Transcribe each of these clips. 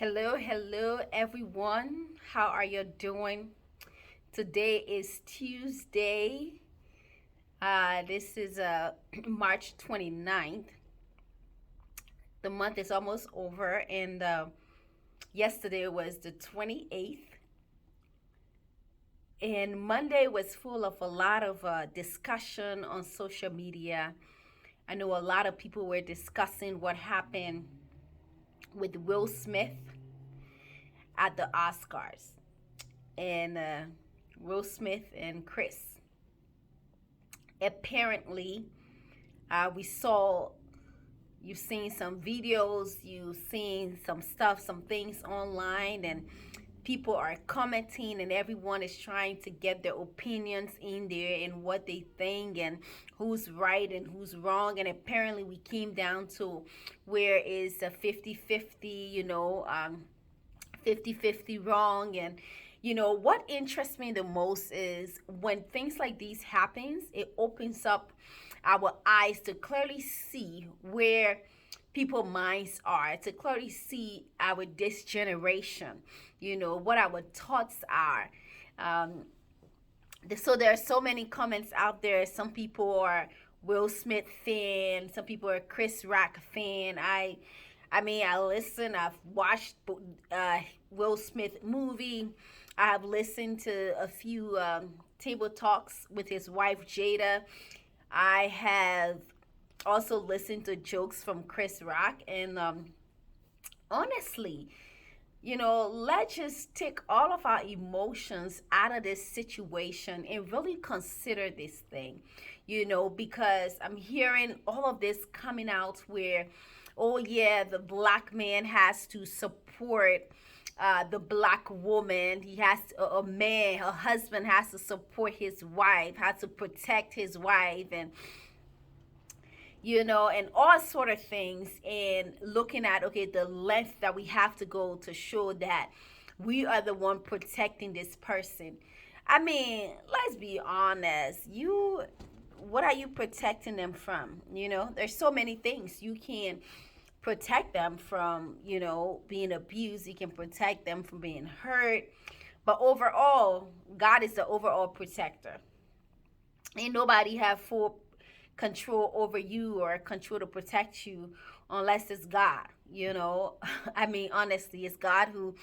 Hello, everyone. How are you doing? Today is Tuesday. This is March 29th. The month is almost over, and yesterday was the 28th. And Monday was full of a lot of discussion on social media. I know a lot of people were discussing what happened with Will Smith at the Oscars. And Will Smith and Chris. Apparently, we saw, you've seen some videos, you've seen some stuff, some things online, and people are commenting, and everyone is trying to get their opinions in there and what they think and who's right and who's wrong. And apparently, we came down to where is a 50-50, 50-50 wrong. And what interests me the most is when things like these happens, it opens up our eyes to clearly see where people minds are, to clearly see our this generation, what our thoughts are. um, so there are so many comments out there. Some people are Will Smith fan, some people are Chris Rock fan. I mean, I listen. I've watched Will Smith movie. I have listened to a few table talks with his wife Jada. I have also listened to jokes from Chris Rock, and honestly, let's just take all of our emotions out of this situation and really consider this thing, because I'm hearing all of this coming out where, oh, yeah, the black man has to support the black woman. He has to, a man, a husband has to support his wife, has to protect his wife, and all sort of things, and looking at, okay, the length that we have to go to show that we are the one protecting this person. I mean, let's be honest. What are you protecting them from? There's so many things you can protect them from, being abused. You can protect them from being hurt. But overall, God is the overall protector. Ain't nobody have full control over you or control to protect you unless it's God. I mean, honestly, it's God who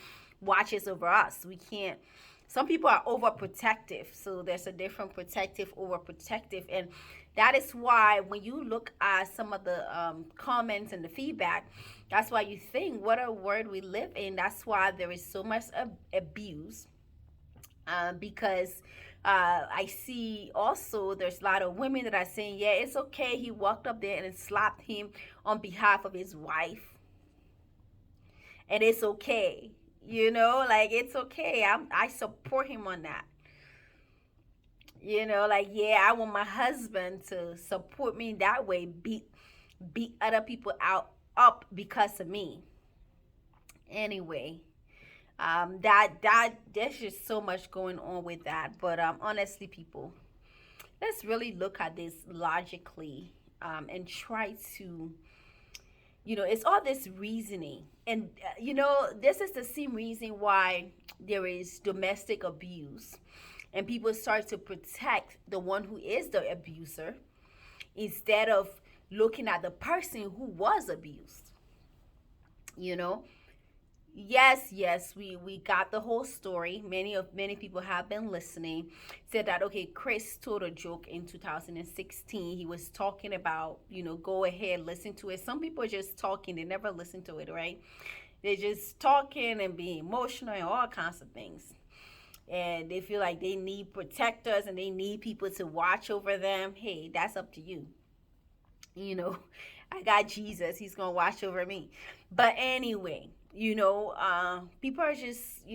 watches over us. We can't. Some people are overprotective, so there's a different protective, overprotective, and that is why when you look at some of the comments and the feedback, that's why you think, what a world we live in. That's why there is so much abuse, because I see also there's a lot of women that are saying, yeah, it's okay. He walked up there and slapped him on behalf of his wife, and it's okay. Like, it's okay. I support him on that. Like, yeah, I want my husband to support me that way. Beat other people out up because of me. Anyway, that there's just so much going on with that. But honestly, people, let's really look at this logically, and try to, it's all this reasoning. And this is the same reason why there is domestic abuse, and people start to protect the one who is the abuser instead of looking at the person who was abused. you know yes, we got the whole story. Many people have been listening. Said that, okay, Chris told a joke in 2016. He was talking about, go ahead, listen to it. Some people are just talking, they never listen to it, right? They're just talking and being emotional and all kinds of things, and they feel like they need protectors and they need people to watch over them. Hey, that's up to you. you know I got Jesus, he's gonna watch over me. But anyway, people are just,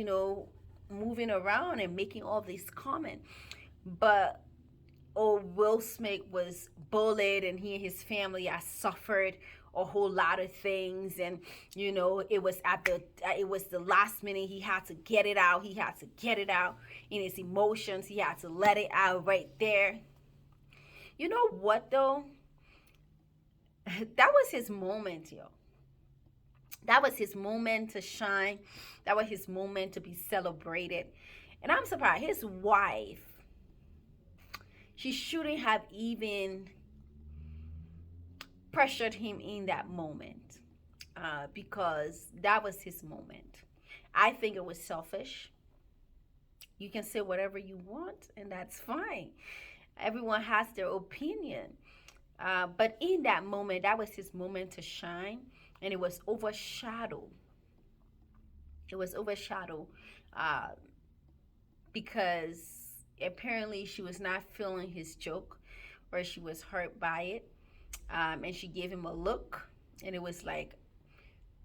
moving around and making all these comments. But, oh, Will Smith was bullied, and he and his family are suffered a whole lot of things. And it was the last minute. He had to get it out. He had to get it out in his emotions. He had to let it out right there. You know what, though? That was his moment, yo. That was his moment to shine. That was his moment to be celebrated. And I'm surprised his wife, she shouldn't have even pressured him in that moment, because that was his moment. I think it was selfish. You can say whatever you want, and that's fine. Everyone has their opinion. But in that moment, that was his moment to shine, and it was overshadowed. It was overshadowed uh, because apparently she was not feeling his joke, or she was hurt by it. And she gave him a look, and it was like,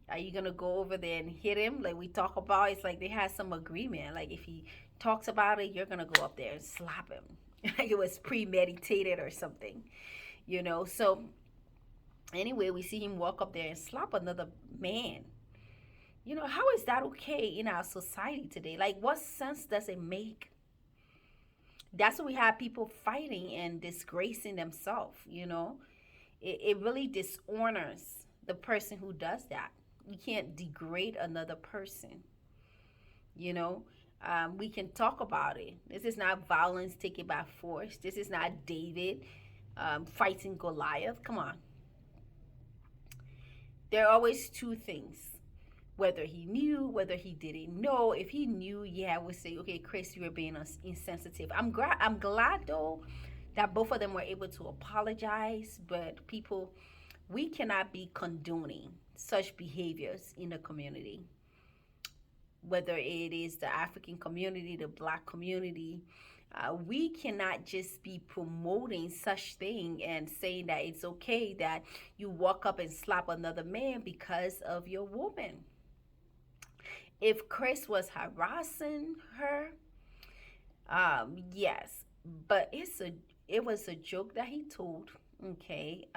are you gonna go over there and hit him like we talk about? It's like they had some agreement, like if he talks about it, you're gonna go up there and slap him. Like it was premeditated or something, you know. So anyway, we see him walk up there and slap another man. You know, how is that okay in our society today? Like, what sense does it make? That's why we have people fighting and disgracing themselves, you know. It really dishonors the person who does that. You can't degrade another person, you know. We can talk about it. This is not violence taken by force. This is not David fighting Goliath. Come on. There are always two things. Whether he knew, whether he didn't know. If he knew, yeah, I would say, okay, Chris, you were being insensitive. I'm glad though that both of them were able to apologize. But people, we cannot be condoning such behaviors in the community, whether it is the African community, the black community. We cannot just be promoting such thing and saying that it's okay that you walk up and slap another man because of your woman. If Chris was harassing her, yes, but it was a joke that he told. Okay,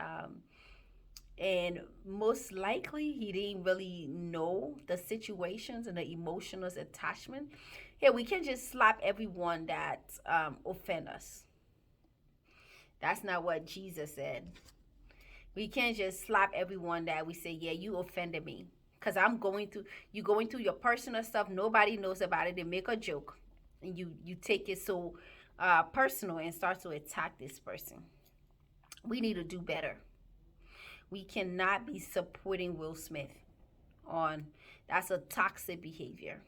and most likely he didn't really know the situations and the emotional attachment. Yeah, we can't just slap everyone that offend us. That's not what Jesus said. We can't just slap everyone that we say, yeah, you offended me. Because you going through your personal stuff. Nobody knows about it. They make a joke. And you take it so personal and start to attack this person. We need to do better. We cannot be supporting Will Smith on that's a toxic behavior.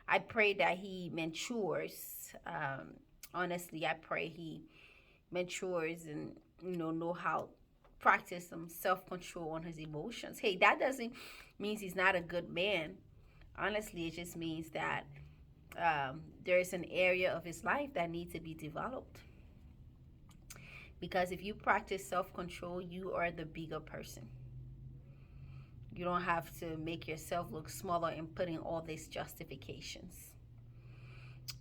I pray that he matures. Honestly, I pray he matures and know how practice some self-control on his emotions. Hey, that doesn't mean he's not a good man. Honestly, it just means that there is an area of his life that needs to be developed. Because if you practice self-control, you are the bigger person. You don't have to make yourself look smaller and put in all these justifications.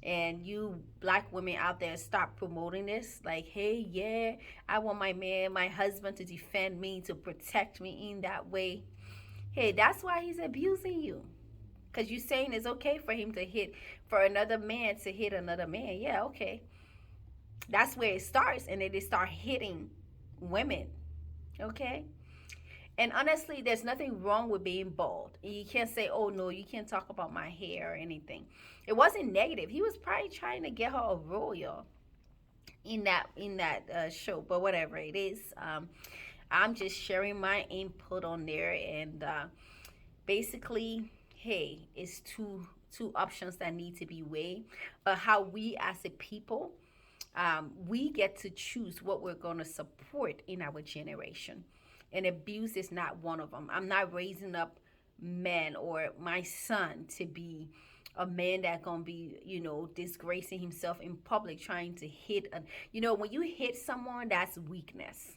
And you black women out there, stop promoting this. Like, hey, yeah, I want my man, my husband to defend me, to protect me in that way. Hey, that's why he's abusing you. Because you're saying it's okay for him to hit, for another man to hit another man. Yeah, okay. That's where it starts. And then they start hitting women. Okay? And honestly, there's nothing wrong with being bald. You can't say, oh no, you can't talk about my hair or anything. It wasn't negative. He was probably trying to get her a role, y'all, in that show. But whatever it is, I'm just sharing my input on there. And basically, hey, it's two options that need to be weighed. But how we as a people, we get to choose what we're going to support in our generation. And abuse is not one of them. I'm not raising up men or my son to be a man that gonna be, disgracing himself in public, trying to hit. When you hit someone, that's weakness.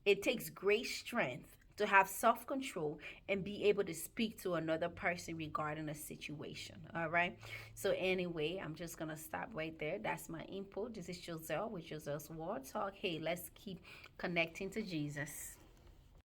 It takes great strength to have self-control and be able to speak to another person regarding a situation. All right. So anyway, I'm just gonna stop right there. That's my input. This is Giselle with Giselle's War Talk. Hey, let's keep connecting to Jesus.